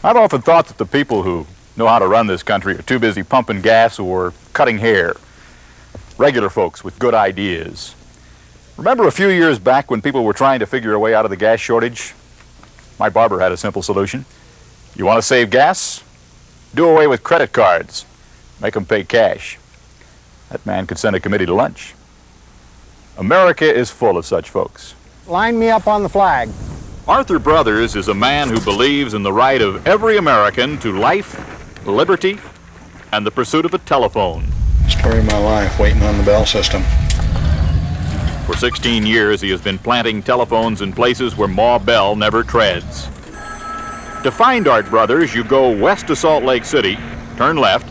I've often thought that the people who know how to run this country are too busy pumping gas or cutting hair. Regular folks with good ideas. Remember a few years back when people were trying to figure a way out of the gas shortage? My barber had a simple solution. You want to save gas? Do away with credit cards. Make them pay cash. That man could send a committee to lunch. America is full of such folks. Line me up on the flag. Arthur Brothers is a man who believes in the right of every American to life, liberty, and the pursuit of a telephone. Story of my life, waiting on the bell system. For 16 years, he has been planting telephones in places where Ma Bell never treads. To find Art Brothers, you go west to Salt Lake City, turn left,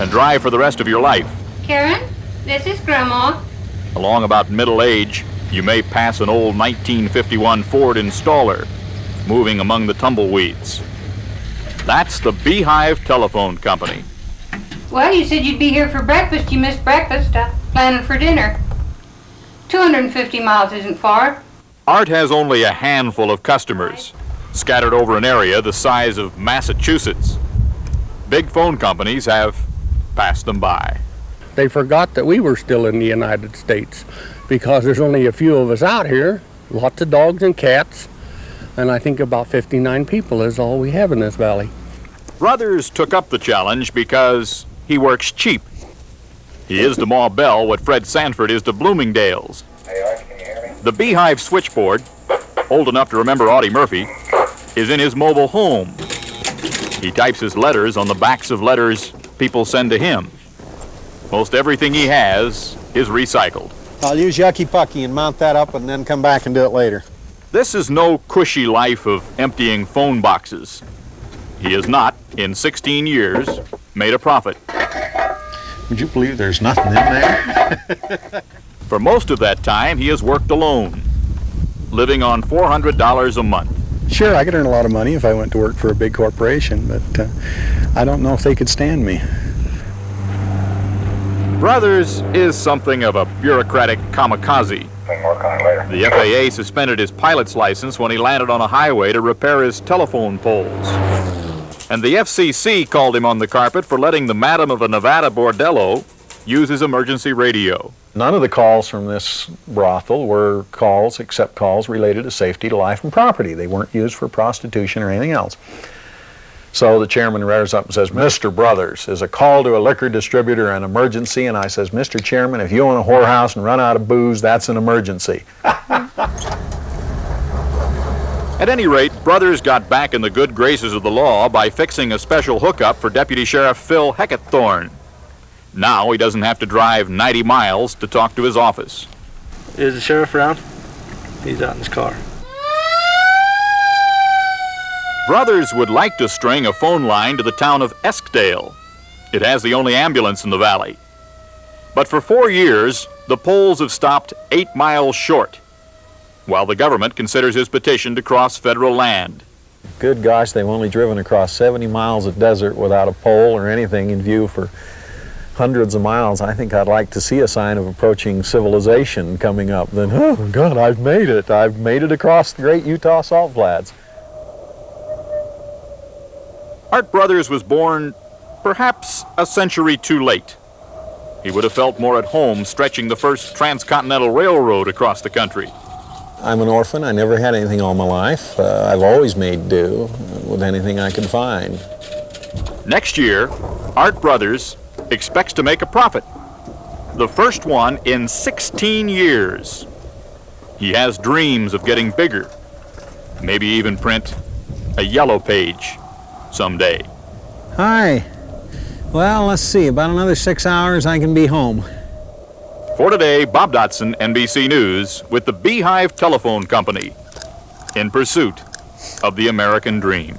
and drive for the rest of your life. Karen, this is Grandma. Along about middle age, you may pass an old 1951 Ford installer, moving among the tumbleweeds. That's the Beehive Telephone Company. Well, you said you'd be here for breakfast. You missed breakfast. Planning for dinner. 250 miles isn't far. Art has only a handful of customers, scattered over an area the size of Massachusetts. Big phone companies have passed them by. They forgot that we were still in the United States because there's only a few of us out here, lots of dogs and cats, and I think about 59 people is all we have in this valley. Brothers took up the challenge because he works cheap. He is to Ma Bell what Fred Sanford is to Bloomingdale's. Hey, Art, can you hear me? The Beehive switchboard, old enough to remember Audie Murphy, is in his mobile home. He types his letters on the backs of letters people send to him. Most everything he has is recycled. I'll use Yucky Pucky and mount that up and then come back and do it later. This is no cushy life of emptying phone boxes. He has not, in 16 years, made a profit. Would you believe there's nothing in there? For most of that time, he has worked alone, living on $400 a month. Sure, I could earn a lot of money if I went to work for a big corporation, but I don't know if they could stand me. Brothers is something of a bureaucratic kamikaze. We can work on it later. The FAA suspended his pilot's license when he landed on a highway to repair his telephone poles. And the FCC called him on the carpet for letting the madam of a Nevada bordello use his emergency radio. None of the calls from this brothel were calls except calls related to safety to life and property. They weren't used for prostitution or anything else. So the chairman rears up and says, Mr. Brothers, is a call to a liquor distributor an emergency? And I says, Mr. Chairman, if you own a whorehouse and run out of booze, that's an emergency. At any rate, Brothers got back in the good graces of the law by fixing a special hookup for Deputy Sheriff Phil Heckathorn. Now he doesn't have to drive 90 miles to talk to his office. Is the sheriff around? He's out in his car. Brothers would like to string a phone line to the town of Eskdale. It has the only ambulance in the valley. But for 4 years, the polls have stopped 8 miles short, while the government considers his petition to cross federal land. Good gosh, they've only driven across 70 miles of desert without a pole or anything in view for hundreds of miles. I think I'd like to see a sign of approaching civilization coming up. Then, oh God, I've made it. I've made it across the great Utah salt flats. Art Brothers was born perhaps a century too late. He would have felt more at home stretching the first transcontinental railroad across the country. I'm an orphan. I never had anything all my life. I've always made do with anything I could find. Next year, Art Brothers expects to make a profit. The first one in 16 years. He has dreams of getting bigger. Maybe even print a yellow page someday. Hi. Well, let's see. About another 6 hours, I can be home. For today, Bob Dotson, NBC News, with the Beehive Telephone Company, in pursuit of the American dream.